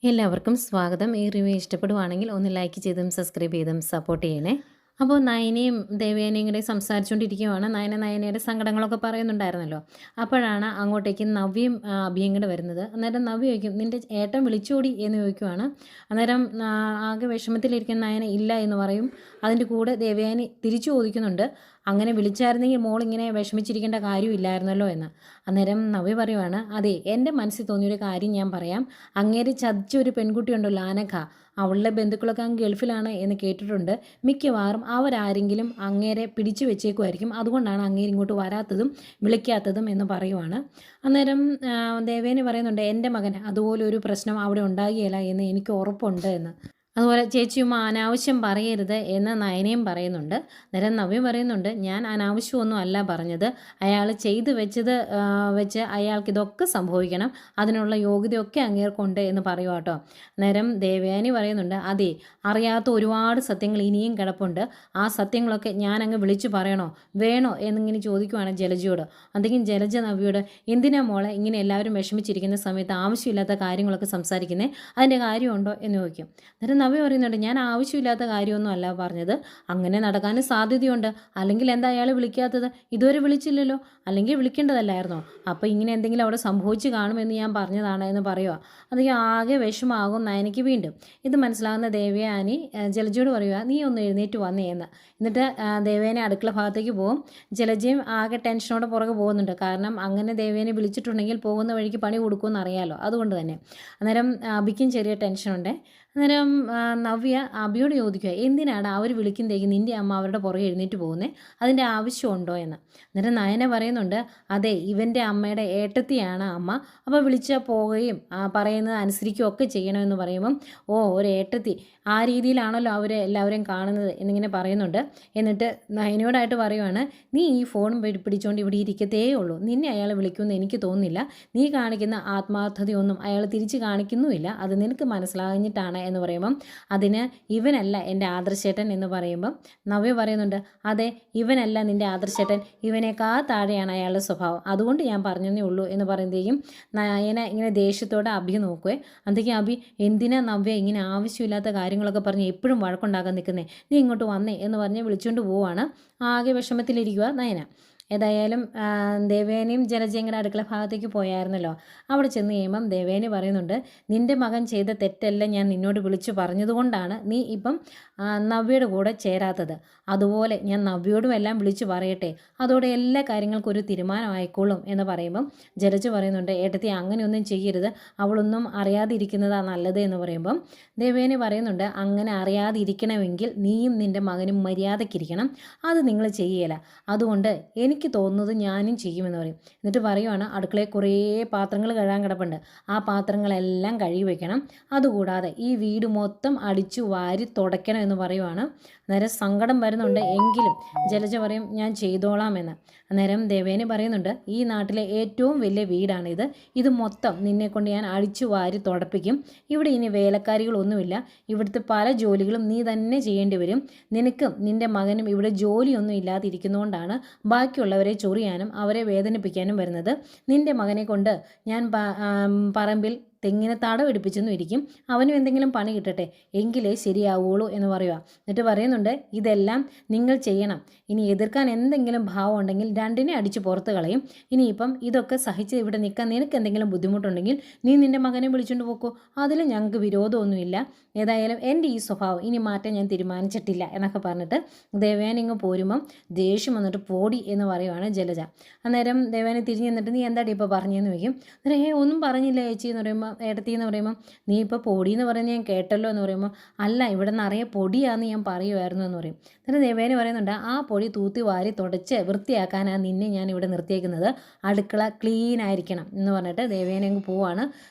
എല്ലാവർക്കും സ്വാഗതം. ഈ റിവ്യൂ ഇഷ്ടപ്പെടുവാണെങ്കിൽ ഒന്ന് ലൈക്ക് ചെയ്തും സബ്സ്ക്രൈബ് ചെയ്തും സപ്പോർട്ട് ചെയ്യണേ. അപ്പോൾ നയനയും ദേവയാനിയും കൂടെ സംസാരിച്ചുകൊണ്ടിരിക്കുവാണ്. നയനയുടെ സങ്കടങ്ങളൊക്കെ പറയുന്നുണ്ടായിരുന്നല്ലോ. അപ്പോഴാണ് അങ്ങോട്ടേക്ക് നവ്യയും അഭിയും കൂടെ വരുന്നത്. അന്നേരം നവ്യ ചോദിക്കും, നിൻ്റെ ഏട്ടൻ വിളിച്ചോടി എന്ന് ചോദിക്കുവാണ്. അന്നേരം ആകെ വിഷമത്തിലിരിക്കുന്ന നയന ഇല്ല എന്ന് പറയും. അതിൻ്റെ കൂടെ ദേവയാനി തിരിച്ചു ചോദിക്കുന്നുണ്ട്, അങ്ങനെ വിളിച്ചായിരുന്നെങ്കിൽ മോൾ ഇങ്ങനെ വിഷമിച്ചിരിക്കേണ്ട കാര്യമില്ലായിരുന്നല്ലോ എന്ന്. അന്നേരം നവ്യ പറയുവാണ്, അതെ, എൻ്റെ മനസ്സിൽ തോന്നിയൊരു കാര്യം ഞാൻ പറയാം. അങ്ങേര് ചതിച്ച ഒരു പെൺകുട്ടിയുണ്ടല്ലോ, അനഘ, അവളുടെ ബന്ധുക്കളൊക്കെ അങ്ങ് ഗൾഫിലാണ് എന്ന് കേട്ടിട്ടുണ്ട്. മിക്കവാറും അവരാരെങ്കിലും അങ്ങേരെ പിടിച്ചു വെച്ചേക്കുമായിരിക്കും. അതുകൊണ്ടാണ് അങ്ങേര് ഇങ്ങോട്ട് വരാത്തതും വിളിക്കാത്തതും എന്ന് പറയുവാണ്. അന്നേരം ദേവേനി പറയുന്നുണ്ട്, എൻ്റെ മകൻ അതുപോലെ ഒരു പ്രശ്നം അവിടെ ഉണ്ടാകുകയില്ല എന്ന് എനിക്ക് ഉറപ്പുണ്ട് എന്ന്. അതുപോലെ ചേച്ചിയും അനാവശ്യം പറയരുത് എന്ന് നയനയും പറയുന്നുണ്ട്. അന്നേരം നവ്യ പറയുന്നുണ്ട്, ഞാൻ അനാവശ്യമൊന്നും അല്ല പറഞ്ഞത്. അയാൾ ചെയ്തു വെച്ചത് വെച്ച് അയാൾക്ക് ഇതൊക്കെ സംഭവിക്കണം, അതിനുള്ള യോഗ്യതയൊക്കെ അങ്ങേർക്കുണ്ട് എന്ന് പറയുക കേട്ടോ. അന്നേരം ദേവയാനി പറയുന്നുണ്ട്, അതെ, അറിയാത്ത ഒരുപാട് സത്യങ്ങൾ ഇനിയും കിടപ്പുണ്ട്. ആ സത്യങ്ങളൊക്കെ ഞാൻ അങ്ങ് വിളിച്ചു പറയണോ വേണോ എന്നിങ്ങനെ ചോദിക്കുവാണ് ജലജയോട്. എന്തെങ്കിലും ജലജ നവ്യയോട്, എന്തിനാ മോളെ ഇങ്ങനെ എല്ലാവരും വിഷമിച്ചിരിക്കുന്ന സമയത്ത് ആവശ്യമില്ലാത്ത കാര്യങ്ങളൊക്കെ സംസാരിക്കുന്നത്, അതിൻ്റെ കാര്യമുണ്ടോ എന്ന് ചോദിക്കും. അന്നേരം നവ്യ പറയുന്നുണ്ട്, ഞാൻ ആവശ്യമില്ലാത്ത കാര്യമൊന്നും അല്ല പറഞ്ഞത്, അങ്ങനെ നടക്കാനും സാധ്യതയുണ്ട്. അല്ലെങ്കിൽ എന്താ അയാൾ വിളിക്കാത്തത്? ഇതുവരെ വിളിച്ചില്ലല്ലോ, അല്ലെങ്കിൽ വിളിക്കേണ്ടതല്ലായിരുന്നോ? അപ്പോൾ ഇങ്ങനെ എന്തെങ്കിലും അവിടെ സംഭവിച്ചു കാണുമെന്ന് ഞാൻ പറഞ്ഞതാണ് എന്ന് പറയുക. അത് ആകെ വിഷമാകും നയനയ്ക്ക്. വീണ്ടും ഇത് മനസ്സിലാകുന്ന ദേവയാനി ജലജയോട് പറയുക, നീ ഒന്ന് എഴുന്നേറ്റ് വന്നേ എന്ന്. എന്നിട്ട് ദേവേനെ അടുക്കള ഭാഗത്തേക്ക് പോകും. ജലജയും ആകെ ടെൻഷനോടെ പുറകെ പോകുന്നുണ്ട്. കാരണം അങ്ങനെ ദേവേനെ വിളിച്ചിട്ടുണ്ടെങ്കിൽ പോകുന്ന വഴിക്ക് പണി കൊടുക്കുമെന്ന് അറിയാമല്ലോ, അതുകൊണ്ട് തന്നെ. അന്നേരം അബിക്കും ചെറിയ ടെൻഷനുണ്ട്. അന്നേരം നവ്യ അബിയോട് ചോദിക്കുക, എന്തിനാണ് അവർ വിളിക്കുന്നതേക്ക് നിൻ്റെ അമ്മ അവരുടെ പുറകെ എഴുന്നേറ്റ് പോകുന്നത്, അതിൻ്റെ ആവശ്യമുണ്ടോ എന്ന്. അന്നേരം നയന പറയുന്നുണ്ട്, അതെ, ഇവൻ്റെ അമ്മയുടെ ഏട്ടത്തിയാണ് അമ്മ, അപ്പോൾ വിളിച്ചാൽ പോവുകയും പറയുന്നത് അനുസരിക്കുകയും ഒക്കെ ചെയ്യണമെന്ന് പറയുമ്പം, ഓ, ഒരു ഏട്ടത്തി, ആ രീതിയിലാണല്ലോ അവർ എല്ലാവരെയും കാണുന്നത് എന്നിങ്ങനെ പറയുന്നുണ്ട്. എന്നിട്ട് നയനയോടായിട്ട് പറയുവാണ്, നീ ഈ ഫോണും പിടിച്ചുകൊണ്ട് ഇവിടെ ഇരിക്കത്തേ ഉള്ളൂ, നിന്നെ അയാൾ വിളിക്കുമെന്ന് എനിക്ക് തോന്നുന്നില്ല. നീ കാണിക്കുന്ന ആത്മാർത്ഥതയൊന്നും അയാൾ തിരിച്ച് കാണിക്കുന്നുമില്ല, അത് നിനക്ക് മനസ്സിലാഞ്ഞിട്ടാണ് എന്ന് പറയുമ്പം, അതിന് ഇവനല്ല എൻ്റെ ആദർശേട്ടൻ എന്ന് പറയുമ്പം നവ്യ പറയുന്നുണ്ട്, അതെ, ഇവനല്ല നിൻ്റെ ആദർശേട്ടൻ, ഇവനേക്കാൾ താഴെയാണ് അയാളുടെ സ്വഭാവം, അതുകൊണ്ട് ഞാൻ പറഞ്ഞതേ ഉള്ളൂ എന്ന് പറയുമ്പോഴേക്കും നയന ഇങ്ങനെ ദേഷ്യത്തോടെ അഭി നോക്കുവേ. അന്നേക്കും അഭി, എന്തിനാ നവ്യ ഇങ്ങനെ ആവശ്യമില്ലാത്ത കാര്യങ്ങളൊക്കെ പറഞ്ഞ് എപ്പോഴും വഴക്കുണ്ടാക്കാൻ നിൽക്കുന്നേ, നീ ഇങ്ങോട്ട് വന്നേ എന്ന് പറഞ്ഞ് വിളിച്ചുകൊണ്ട് പോവാണ്. ആകെ വിഷമത്തിലിരിക്കുക നയന. ഏതായാലും ദേവേനയും ജലജയും കൂടെ അടുക്കള ഭാഗത്തേക്ക് പോയായിരുന്നല്ലോ. അവിടെ ചെന്ന് കഴിയുമ്പം ദേവേനി പറയുന്നുണ്ട്, നിൻ്റെ മകൻ ചെയ്ത തെറ്റെല്ലാം ഞാൻ നിന്നോട് വിളിച്ചു പറഞ്ഞതുകൊണ്ടാണ് നീ ഇപ്പം നവ്യയുടെ കൂടെ ചേരാത്തത്. അതുപോലെ ഞാൻ നവ്യയോടും എല്ലാം വിളിച്ചു പറയട്ടെ, അതോടെ എല്ലാ കാര്യങ്ങൾക്കും ഒരു തീരുമാനമായിക്കോളും എന്ന് പറയുമ്പം ജലജ പറയുന്നുണ്ട്, ഏട്ടത്തി അങ്ങനെയൊന്നും ചെയ്യരുത്, അവളൊന്നും അറിയാതിരിക്കുന്നതാണ് നല്ലത് എന്ന് പറയുമ്പം ദേവേനി പറയുന്നുണ്ട്, അങ്ങനെ അറിയാതിരിക്കണമെങ്കിൽ നീയും നിൻ്റെ മകനും മര്യാദയ്ക്കിരിക്കണം, അത് നിങ്ങൾ ചെയ്യല, അതുകൊണ്ട് എനിക്ക് തോന്നുന്നത് ഞാനും ചെയ്യുമെന്ന് പറയും. എന്നിട്ട് പറയുവാണ്, അടുക്കളയിൽ കുറേ പാത്രങ്ങൾ കഴുകാൻ കിടപ്പുണ്ട്, ആ പാത്രങ്ങളെല്ലാം കഴുകി വയ്ക്കണം, അതുകൂടാതെ ഈ വീട് മൊത്തം അടിച്ചു വാരി തുടയ്ക്കണം എന്ന് പറയുവാണ്. അന്നേരം സങ്കടം വരുന്നുണ്ട്, എങ്കിലും ജലജ പറയും, ഞാൻ ചെയ്തോളാം എന്ന്. അന്നേരം ദേവേനി പറയുന്നുണ്ട്, ഈ നാട്ടിലെ ഏറ്റവും വലിയ വീടാണിത്, ഇത് മൊത്തം നിന്നെ കൊണ്ട് ഞാൻ അടിച്ചു വാരി തുടപ്പിക്കും, ഇവിടെ ഇനി വേലക്കാരികളൊന്നുമില്ല, ഇവിടുത്തെ പല ജോലികളും നീ തന്നെ ചെയ്യേണ്ടി വരും, നിനക്കും നിൻ്റെ മകനും ഇവിടെ ജോലിയൊന്നും ഇല്ലാതിരിക്കുന്നതുകൊണ്ടാണ് ബാക്കിയുള്ളവരെ ചൊറിയാനും അവരെ വേദനിപ്പിക്കാനും വരുന്നത്. നിൻ്റെ മകനെ കൊണ്ട് ഞാൻ പറമ്പിൽ തെങ്ങിനെ തടവെടുപ്പിച്ചെന്നും ഇരിക്കും, അവനും എന്തെങ്കിലും പണി കിട്ടട്ടെ, എങ്കിലേ ശരിയാവുള്ളൂ എന്ന് പറയുക. എന്നിട്ട് പറയുന്നുണ്ട്, ഇതെല്ലാം നിങ്ങൾ ചെയ്യണം, ഇനി എതിർക്കാൻ എന്തെങ്കിലും ഭാവം ഉണ്ടെങ്കിൽ രണ്ടിനെ അടിച്ച് പുറത്ത് കളയും, ഇനിയിപ്പം ഇതൊക്കെ സഹിച്ച് ഇവിടെ നിൽക്കാൻ നിനക്ക് എന്തെങ്കിലും ബുദ്ധിമുട്ടുണ്ടെങ്കിൽ നീ നിൻ്റെ മകനെ വിളിച്ചുകൊണ്ട് പോക്കോ, അതിൽ ഞങ്ങൾക്ക് വിരോധമൊന്നുമില്ല, ഏതായാലും എൻ്റെ ഈ സ്വഭാവം ഇനി മാറ്റാൻ ഞാൻ തീരുമാനിച്ചിട്ടില്ല എന്നൊക്കെ പറഞ്ഞിട്ട് ദേവയാനി ഇങ്ങ് പോരുമ്പം ദേഷ്യം വന്നിട്ട് പോടി എന്ന് പറയുവാണ് ജലജ. അന്നേരം ദേവയാനി തിരിഞ്ഞ് നിന്നിട്ട്, നീ എന്താടി ഇപ്പോൾ പറഞ്ഞതെന്ന് ചോദിക്കും. അന്നേരം ഒന്നും പറഞ്ഞില്ല ചേച്ചി എന്ന് പറയുമ്പോൾ, ഏട്ടത്തി എന്ന് പറയുമ്പോൾ, നീ ഇപ്പോൾ പൊടി എന്ന് പറയുന്നത് ഞാൻ കേട്ടല്ലോ എന്ന് പറയുമ്പോൾ, അല്ല, ഇവിടെ നിറയെ പൊടിയാണെന്ന് ഞാൻ പറയുമായിരുന്നു എന്ന് പറയും. എന്നിട്ട് ദേവേനി പറയുന്നുണ്ട്, ആ പൊടി തൂത്തി വാരി തുടച്ച് വൃത്തിയാക്കാനാണ് നിന്നെ ഞാൻ ഇവിടെ നിർത്തിയേക്കുന്നത്, അടുക്കള ക്ലീൻ ആയിരിക്കണം എന്ന് പറഞ്ഞിട്ട് ദേവേനി അങ്ങ് പോവാണ്.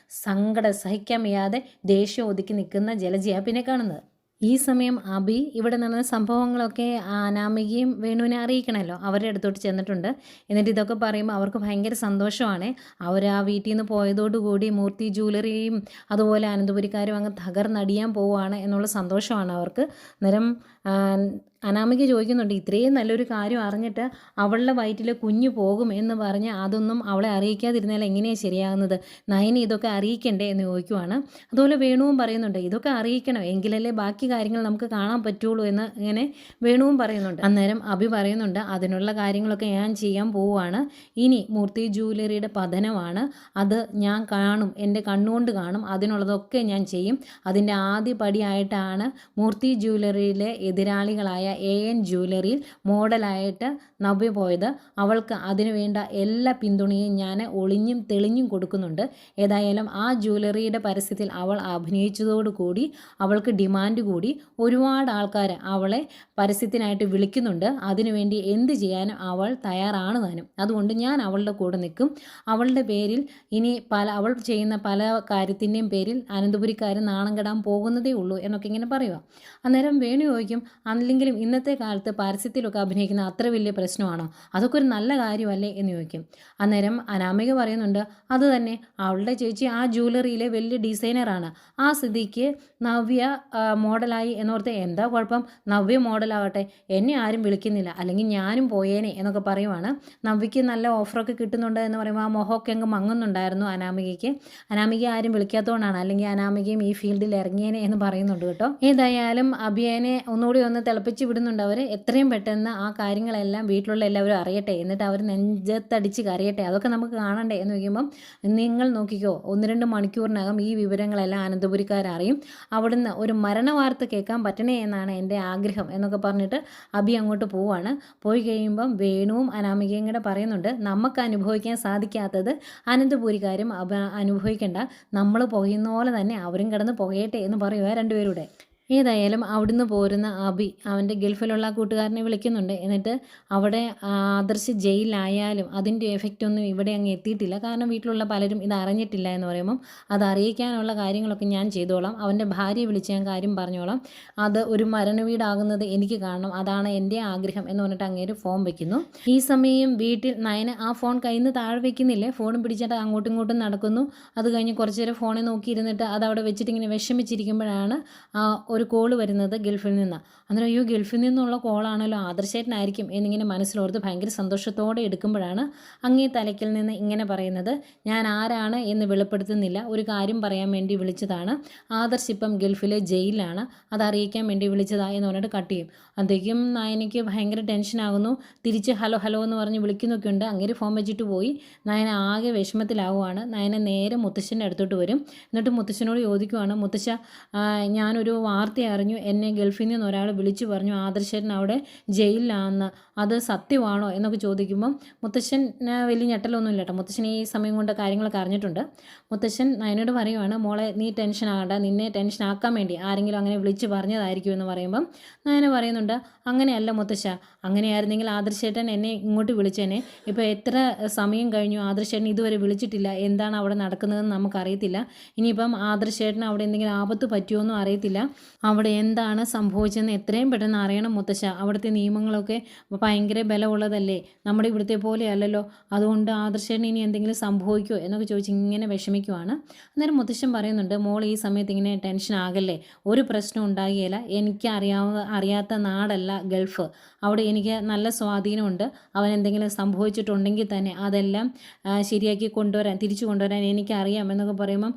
സങ്കടം സഹിക്കാൻ വയ്യാതെ ദേഷ്യം ഒതുക്കി നിൽക്കുന്ന ജലജയാണ് പിന്നെ കാണുന്നത്. ഈ സമയം അബി ഇവിടെ നടന്ന സംഭവങ്ങളൊക്കെ അനാമികയും വേണുവിനെ അറിയിക്കണമല്ലോ, അവരുടെ അടുത്തോട്ട് ചെന്നിട്ടുണ്ട്. എന്നിട്ട് ഇതൊക്കെ പറയുമ്പോൾ അവർക്ക് ഭയങ്കര സന്തോഷമാണ്. അവർ ആ വീട്ടിൽ നിന്ന് പോയതോടുകൂടി മൂർത്തി ജ്വല്ലറിയും അതുപോലെ അനന്തപുരിക്കാരും അങ്ങ് തകർന്നടിയാൻ പോവുകയാണ് എന്നുള്ള സന്തോഷമാണ് അവർക്ക്. അന്നേരം അനാമിക ചോദിക്കുന്നുണ്ട്, ഇത്രയും നല്ലൊരു കാര്യം അറിഞ്ഞിട്ട് അവളുടെ വയറ്റിൽ കുഞ്ഞ് പോകും എന്ന് പറഞ്ഞ് അതൊന്നും അവളെ അറിയിക്കാതിരുന്നാൽ എങ്ങനെയാണ് ശരിയാകുന്നത്? നയനി ഇതൊക്കെ അറിയിക്കണ്ടേ എന്ന് ചോദിക്കുവാണ്. അതുപോലെ വേണുവും പറയുന്നുണ്ട്, ഇതൊക്കെ അറിയിക്കണം, എങ്കിലല്ലേ ബാക്കി കാര്യങ്ങൾ നമുക്ക് കാണാൻ പറ്റുള്ളൂ എന്ന് ഇങ്ങനെ വേണുവും പറയുന്നുണ്ട്. അന്നേരം അഭി പറയുന്നുണ്ട്, അതിനുള്ള കാര്യങ്ങളൊക്കെ ഞാൻ ചെയ്യാൻ പോവുകയാണ്. ഇനി മൂർത്തി ജ്വല്ലറിയുടെ പതനമാണ്, അത് ഞാൻ കാണും, എൻ്റെ കണ്ണുകൊണ്ട് കാണും. അതിനുള്ളതൊക്കെ ഞാൻ ചെയ്യും. അതിൻ്റെ ആദ്യ പടിയായിട്ടാണ് മൂർത്തി ജ്വല്ലറിയിലെ എതിരാളികളായ AN ജ്വല്ലറിയിൽ മോഡലായിട്ട് നവ്യ പോയത്. അവൾക്ക് അതിനു വേണ്ട എല്ലാ പിന്തുണയും ഞാൻ ഒളിഞ്ഞും തെളിഞ്ഞും കൊടുക്കുന്നുണ്ട്. ഏതായാലും ആ ജ്വല്ലറിയുടെ പരസ്യത്തിൽ അവൾ അഭിനയിച്ചതോടുകൂടി അവൾക്ക് ഡിമാൻഡ് കൂടി. ഒരുപാട് ആൾക്കാർ അവളെ പരസ്യത്തിനായിട്ട് വിളിക്കുന്നുണ്ട്. അതിനുവേണ്ടി എന്ത് ചെയ്യാനും അവൾ തയ്യാറാണ് താനും. അതുകൊണ്ട് ഞാൻ അവളുടെ കൂടെ നിൽക്കും. അവളുടെ പേരിൽ ഇനി അവൾ ചെയ്യുന്ന പല കാര്യത്തിൻ്റെയും പേരിൽ അനന്തപുരിക്കാർ നാണം കെടാൻ പോകുന്നതേ ഉള്ളൂ എന്നൊക്കെ ഇങ്ങനെ പറയുക. അന്നേരം വേണു ചോദിക്കും, അല്ലെങ്കിലും ഇന്നത്തെ കാലത്ത് പരസ്യത്തിലൊക്കെ അഭിനയിക്കുന്ന അത്ര വലിയ പ്രശ്നമാണോ? അതൊക്കെ ഒരു നല്ല കാര്യമല്ലേ എന്ന് ചോദിക്കും. അന്നേരം അനാമിക പറയുന്നുണ്ട്, അത് തന്നെ, അവളുടെ ചേച്ചി ആ ജ്വല്ലറിയിലെ വലിയ ഡിസൈനറാണ്. ആ സ്ഥിതിക്ക് നവ്യ മോഡലായി എന്നോർത്ത് എന്താ കുഴപ്പം? നവ്യ മോഡലാവട്ടെ, എന്നെ ആരും വിളിക്കുന്നില്ല, അല്ലെങ്കിൽ ഞാനും പോയേനെ എന്നൊക്കെ പറയുവാണ്. നവ്യയ്ക്ക് നല്ല ഓഫറൊക്കെ കിട്ടുന്നുണ്ട് എന്ന് പറയുമ്പോൾ ആ മുഖമൊക്കെ അങ്ങ് മങ്ങുന്നുണ്ടായിരുന്നു അനാമികയ്ക്ക്. അനാമിക ആരും വിളിക്കാത്തതുകൊണ്ടാണ്, അല്ലെങ്കിൽ അനാമികയും ഈ ഫീൽഡിൽ ഇറങ്ങിയേനെ എന്ന് പറയുന്നുണ്ട് കേട്ടോ. ഏതായാലും അഭിയനെ ഒന്നുകൂടി ഒന്ന് തിളപ്പിച്ച് വിടുന്നുണ്ട് അവർ. എത്രയും പെട്ടെന്ന് ആ കാര്യങ്ങളെല്ലാം വീട്ടിലുള്ള എല്ലാവരും അറിയട്ടെ, എന്നിട്ട് അവർ നെഞ്ചത്തടിച്ച് കരയട്ടെ, അതൊക്കെ നമുക്ക് കാണണ്ടേ എന്ന് ചോദിക്കുമ്പം, നിങ്ങൾ നോക്കിക്കോ, 1-2 മണിക്കൂറിനകം ഈ വിവരങ്ങളെല്ലാം അനന്തപുരിക്കാരറിയും. അവിടുന്ന് ഒരു മരണ വാർത്ത കേൾക്കാൻ പറ്റണേ എന്നാണ് എൻ്റെ ആഗ്രഹം എന്നൊക്കെ പറഞ്ഞിട്ട് അഭി അങ്ങോട്ട് പോവാണ്. പോയി കഴിയുമ്പം വേണുവും അനാമികയും കൂടെ പറയുന്നുണ്ട്, നമുക്ക് അനുഭവിക്കാൻ സാധിക്കാത്തത് അനന്തപുരിക്കാരും അനുഭവിക്കേണ്ട, നമ്മൾ പുകയുന്ന പോലെ തന്നെ അവരും കിടന്ന് പുകയട്ടെ എന്ന് പറയുക രണ്ടുപേരുടെ. ഏതായാലും അവിടുന്ന് പോരുന്ന അഭി അവൻ്റെ ഗൾഫിലുള്ള കൂട്ടുകാരനെ വിളിക്കുന്നുണ്ട്. എന്നിട്ട് അവിടെ ആദർശ് ജയിലിലായാലും അതിൻ്റെ എഫക്റ്റ് ഒന്നും ഇവിടെ അങ്ങ് എത്തിയിട്ടില്ല. കാരണം വീട്ടിലുള്ള പലരും ഇത് അറിഞ്ഞിട്ടില്ല എന്ന് പറയുമ്പം, അത് അറിയിക്കാനുള്ള കാര്യങ്ങളൊക്കെ ഞാൻ ചെയ്തോളാം, അവൻ്റെ ഭാര്യയെ വിളിച്ച് ഞാൻ കാര്യം പറഞ്ഞോളാം, അത് ഒരു മരണ വീടാകുന്നത് എനിക്ക് കാണണം, അതാണ് എൻ്റെ ആഗ്രഹം എന്ന് പറഞ്ഞിട്ട് അങ്ങേര് ഫോൺ വയ്ക്കുന്നു. ഈ സമയം വീട്ടിൽ നയന ആ ഫോൺ കയ്യിൽ നിന്ന് താഴെ വയ്ക്കുന്നില്ലേ, ഫോണും പിടിച്ചിട്ട് അങ്ങോട്ടും ഇങ്ങോട്ടും നടക്കുന്നു. അത് കഴിഞ്ഞ് കുറച്ച് നേരം ഫോണിൽ നോക്കിയിരുന്നിട്ട് അത് അവിടെ വെച്ചിട്ട് ഇങ്ങനെ വിഷമിച്ചിരിക്കുമ്പോഴാണ് ഒരു കോള് വരുന്നത് ഗൾഫിൽ നിന്ന്. അന്നേരം അയ്യോ, ഗൾഫിൽ നിന്നുള്ള കോളാണല്ലോ, ആദർശേട്ടനായിരിക്കും എന്നിങ്ങനെ മനസ്സിലോർത്ത് ഭയങ്കര സന്തോഷത്തോടെ എടുക്കുമ്പോഴാണ് അങ്ങേ തലയ്ക്കിൽ നിന്ന് ഇങ്ങനെ പറയുന്നത്, ഞാൻ ആരാണ് എന്ന് വെളിപ്പെടുത്തുന്നില്ല, ഒരു കാര്യം പറയാൻ വേണ്ടി വിളിച്ചതാണ്. ആദർശ് ഇപ്പം ഗൾഫിലെ ജയിലിലാണ്, അത് അറിയിക്കാൻ വേണ്ടി വിളിച്ചതാ എന്ന് പറഞ്ഞിട്ട് കട്ട് ചെയ്യും. അപ്പോഴേക്കും നയനയ്ക്ക് ഭയങ്കര ടെൻഷനാകുന്നു. തിരിച്ച് ഹലോ ഹലോ എന്ന് പറഞ്ഞ് വിളിക്കുന്നൊക്കെ ഉണ്ട്. അങ്ങനെ ഫോൺ വെച്ചിട്ട് പോയി. നയന ആകെ വിഷമത്തിലാവുകയാണ്. നയന നേരെ മുത്തശ്ശൻ്റെ അടുത്തോട്ട് വരും. എന്നിട്ട് മുത്തശ്ശനോട് ചോദിക്കുവാണ്, മുത്തശ്ശ, ഞാനൊരു വാർത്ത അറിഞ്ഞു, എന്നെ ഗൾഫിൽ നിന്ന് ഒരാൾ വിളിച്ചു പറഞ്ഞു ആദർശേട്ടൻ അവിടെ ജയിലിലാണെന്ന്, അത് സത്യമാണോ എന്നൊക്കെ ചോദിക്കുമ്പം മുത്തശ്ശൻ വലിയ ഞെട്ടലൊന്നുമില്ല കേട്ടോ. മുത്തശ്ശൻ ഈ സമയം കൊണ്ട് കാര്യങ്ങളൊക്കെ അറിഞ്ഞിട്ടുണ്ട്. മുത്തശ്ശൻ നയനോട് പറയുവാണ്, മോളെ നീ ടെൻഷൻ ആകണ്ട, നിന്നെ ടെൻഷൻ ആക്കാൻ വേണ്ടി ആരെങ്കിലും അങ്ങനെ വിളിച്ച് പറഞ്ഞതായിരിക്കും എന്ന് പറയുമ്പം നയന പറയുന്നുണ്ട്, അങ്ങനെയല്ല മുത്തശ്ശ, അങ്ങനെയായിരുന്നെങ്കിൽ ആദർശേട്ടൻ എന്നെ ഇങ്ങോട്ട് വിളിച്ചേനെ. ഇപ്പോൾ എത്ര സമയം കഴിഞ്ഞു, ആദർശേട്ടൻ ഇതുവരെ വിളിച്ചിട്ടില്ല, എന്താണ് അവിടെ നടക്കുന്നതെന്ന് നമുക്കറിയത്തില്ല. ഇനിയിപ്പം ആദർശേട്ടൻ അവിടെ എന്തെങ്കിലും ആപത്ത് പറ്റുമോയെന്നും അറിയത്തില്ല, അവിടെ എന്താണ് സംഭവിച്ചതെന്ന് എത്രയും പെട്ടെന്ന് അറിയണം മുത്തശ്ശ. അവിടുത്തെ നിയമങ്ങളൊക്കെ ഭയങ്കര ബലമുള്ളതല്ലേ, നമ്മുടെ ഇവിടുത്തെ പോലെ അല്ലല്ലോ, അതുകൊണ്ട് ആദർശേട്ടന് ഇനി എന്തെങ്കിലും സംഭവിക്കുമോ എന്നൊക്കെ ചോദിച്ച് ഇങ്ങനെ വിഷമിക്കുവാണ്. അന്നേരം മുത്തശ്ശൻ പറയുന്നുണ്ട്, മോൾ ഈ സമയത്ത് ഇങ്ങനെ ടെൻഷൻ ആകല്ലേ, ഒരു പ്രശ്നം ഉണ്ടാകുകയില്ല, എനിക്ക് അറിയാത്ത നാടല്ല ഗൾഫ്, അവിടെ എനിക്ക് നല്ല സ്വാധീനമുണ്ട്, അവൻ എന്തെങ്കിലും സംഭവിച്ചിട്ടുണ്ടെങ്കിൽ തന്നെ അതെല്ലാം ശരിയാക്കി തിരിച്ചു കൊണ്ടുവരാൻ എനിക്കറിയാം എന്നൊക്കെ പറയുമ്പം,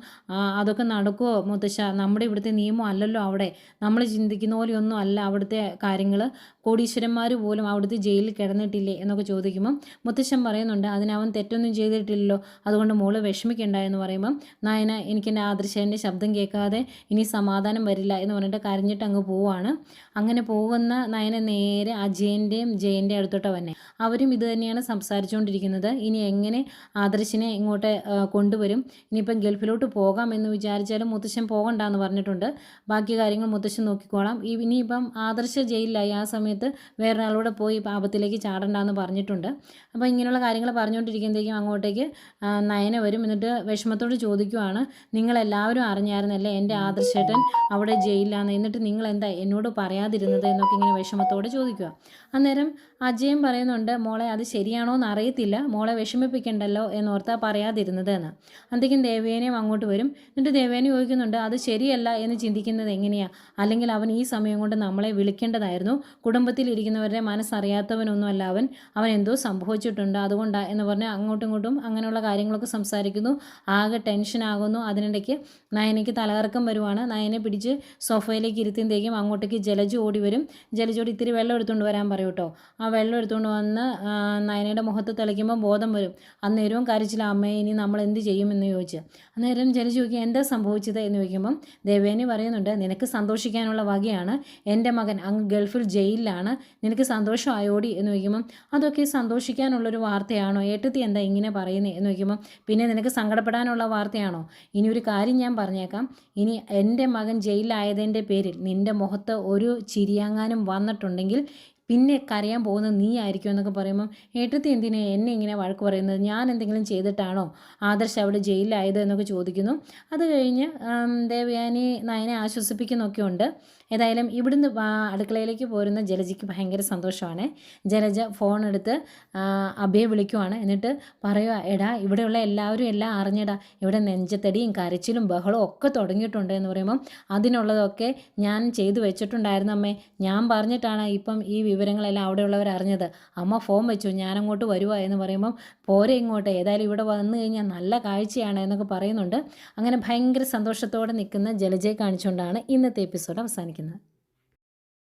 അതൊക്കെ നടക്കുമോ മുത്തശ്ശ, നമ്മുടെ ഇവിടുത്തെ നിയമം അല്ലല്ലോ അവിടെ, നമ്മൾ ചിന്തിക്കുന്ന പോലെയൊന്നും അല്ല അവിടുത്തെ കാര്യങ്ങൾ, കോടീശ്വരന്മാർ പോലും അവിടുത്തെ ജയിലിൽ കിടന്നിട്ടില്ലേ എന്നൊക്കെ ചോദിക്കുമ്പം മുത്തശ്ശൻ പറയുന്നുണ്ട്, അതിനവൻ തെറ്റൊന്നും ചെയ്തിട്ടില്ലല്ലോ, അതുകൊണ്ട് മോള് വിഷമിക്കണ്ട എന്ന് പറയുമ്പം നയന, എനിക്കെൻ്റെ ആദർശേൻ്റെ ശബ്ദം കേൾക്കാതെ ഇനി സമാധാനം വരില്ല എന്ന് പറഞ്ഞിട്ട് കരഞ്ഞിട്ട് അങ്ങ് പോവുകയാണ്. അങ്ങനെ പോകുന്ന നയന നേരെ ജയൻ്റെ അടുത്തോട്ട് വന്നെ. അവരും ഇത് തന്നെയാണ് സംസാരിച്ചുകൊണ്ടിരിക്കുന്നത്. ഇനി എങ്ങനെ ആദർശിനെ ഇങ്ങോട്ട് കൊണ്ടുവരും, ഇനിയിപ്പം ഗൾഫിലോട്ട് പോകാം എന്ന് വിചാരിച്ചാലും മുത്തശ്ശൻ പോകണ്ടെന്ന് പറഞ്ഞിട്ടുണ്ട്, ബാക്കി കാര്യങ്ങൾ മുത്തശ്ശൻ നോക്കിക്കോളാം, ഇനിയിപ്പം ആദർശ ജയിലിലായി, ആ സമയത്ത് വേറൊരാളൂടെ പോയി പാപത്തിലേക്ക് ചാടണ്ടെന്ന് പറഞ്ഞിട്ടുണ്ട്. അപ്പോൾ ഇങ്ങനെയുള്ള കാര്യങ്ങൾ പറഞ്ഞുകൊണ്ടിരിക്കുമ്പോഴേക്കും അങ്ങോട്ടേക്ക് നയന വരും. എന്നിട്ട് വിഷമത്തോട് ചോദിക്കുവാണ്, നിങ്ങളെല്ലാവരും അറിഞ്ഞായിരുന്നല്ലേ എൻ്റെ ആദർശേട്ടൻ അവിടെ ജയിലിലാണ്, എന്നിട്ട് നിങ്ങൾ എന്താ എന്നോട് പറയാതിരുന്നത് എന്നൊക്കെ ഇങ്ങനെ വിഷമത്തോടെ ചോദിക്കുക. അന്നേരം അജയൻ പറയുന്നുണ്ട്, മോളെ അത് ശരിയാണോ എന്ന് അറിയത്തില്ല, മോളെ വിഷമിപ്പിക്കണ്ടല്ലോ എന്നോർത്താ പറയാതിരുന്നത് എന്ന്. അന്തിക്കും ദേവേനയും അങ്ങോട്ട് വരും. എന്നിട്ട് ദേവേന ചോദിക്കുന്നുണ്ട്, അത് ശരിയല്ല എന്ന് ചിന്തിക്കുന്നത് എങ്ങനെയാണ്? അല്ലെങ്കിൽ അവൻ ഈ സമയം കൊണ്ട് നമ്മളെ വിളിക്കേണ്ടതായിരുന്നു. കുടുംബത്തിലിരിക്കുന്നവരുടെ മനസ്സറിയാത്തവനൊന്നുമല്ല അവൻ. അവൻ എന്തോ സംഭവിച്ചിട്ടുണ്ട്, അതുകൊണ്ടാണ് എന്ന് പറഞ്ഞ് അങ്ങോട്ടും ഇങ്ങോട്ടും അങ്ങനെയുള്ള കാര്യങ്ങളൊക്കെ സംസാരിക്കുന്നു. ആകെ ടെൻഷനാകുന്നു. അതിനിടയ്ക്ക് നയനയ്ക്ക് തലകറക്കം വരുവാണ്. നയനെ പിടിച്ച് സോഫയിലേക്ക് ഇരുത്തിയതേക്കും അങ്ങോട്ടേക്ക് ജലജ ഓടി വരും. ജലജോട് ഇത്തിരി വെള്ളം എടുത്തുകൊണ്ട് വരാൻ പറയും കേട്ടോ. ആ വെള്ളം എടുത്തുകൊണ്ട് വന്ന് നയനയുടെ മുഖത്ത് തെളിക്കുമ്പോൾ ബോധം വരും. അന്നേരവും കരച്ചില്ല, അമ്മയെ ഇനി നമ്മൾ എന്ത് ചെയ്യുമെന്ന് ചോദിച്ച്. അന്നേരം ജലജ ചോദിക്കുക, എന്താ സംഭവിച്ചത് എന്ന് ചോദിക്കുമ്പം ദേവേനി പറയുന്നുണ്ട്, നിനക്ക് സന്തോഷിക്കാനുള്ള വകയാണ്, എൻ്റെ മകൻ അങ്ങ് ഗൾഫിൽ ജയിലിലാണ്, നിനക്ക് സന്തോഷമായോടി എന്ന് ചോദിക്കുമ്പം അതൊക്കെ സന്തോഷിക്കാനുള്ളൊരു വാർത്തയാണോ, ഏട്ടത്തി എന്താ ഇങ്ങനെ പറയുന്നത് എന്ന് ചോദിക്കുമ്പം പിന്നെ നിനക്ക് സങ്കടപ്പെടാനുള്ള വാർത്തയാണോ? ഇനി ഒരു കാര്യം ഞാൻ പറഞ്ഞേക്കാം, ഇനി എൻ്റെ മകൻ ജയിലിലായതിൻ്റെ പേരിൽ നിൻ്റെ മുഖത്ത് ഒരു ചിരിയാങ്ങാനും വന്നിട്ടുണ്ടെങ്കിൽ പിന്നെ കരയാൻ പോകുന്നത് നീ ആയിരിക്കും എന്നൊക്കെ പറയുമ്പം ഏട്ടത്തി എന്തിനാ എന്നെ ഇങ്ങനെ വഴക്ക് പറയുന്നത്, ഞാൻ എന്തെങ്കിലും ചെയ്തിട്ടാണോ ആദർശ് അവിടെ ജയിലിലായത് എന്നൊക്കെ ചോദിക്കുന്നു. അത് കഴിഞ്ഞ് ദേവയാനി നയനെ ആശ്വസിപ്പിക്കുന്നൊക്കെ ഉണ്ട്. ഏതായാലും ഇവിടുന്ന് അടുക്കളയിലേക്ക് പോരുന്ന ജലജയ്ക്ക് ഭയങ്കര സന്തോഷമാണ്. ജലജ ഫോൺ എടുത്ത് അഭയെ വിളിക്കുവാണ്. എന്നിട്ട് പറയുക, എടാ ഇവിടെയുള്ള എല്ലാവരും എല്ലാം അറിഞ്ഞടാ, ഇവിടെ നെഞ്ചത്തടിയും കരച്ചിലും ബഹളവും ഒക്കെ തുടങ്ങിയിട്ടുണ്ട് എന്ന് പറയുമ്പം അതിനുള്ളതൊക്കെ ഞാൻ ചെയ്തു വെച്ചിട്ടുണ്ടായിരുന്നു അമ്മേ, ഞാൻ പറഞ്ഞിട്ടാണ് ഇപ്പം ഈ വിവരങ്ങളെല്ലാം അവിടെയുള്ളവർ അറിഞ്ഞത്. അമ്മ ഫോൺ വെച്ചു, ഞാനങ്ങോട്ട് വരുക എന്ന് പറയുമ്പം പോരെ ഇങ്ങോട്ട്, ഏതായാലും ഇവിടെ വന്നു കഴിഞ്ഞാൽ നല്ല കാഴ്ചയാണ് എന്നൊക്കെ പറയുന്നുണ്ട്. അങ്ങനെ ഭയങ്കര സന്തോഷത്തോടെ നിൽക്കുന്ന ജലജയെ കാണിച്ചുകൊണ്ടാണ് ഇന്നത്തെ എപ്പിസോഡ് അവസാനിക്കുന്നത്.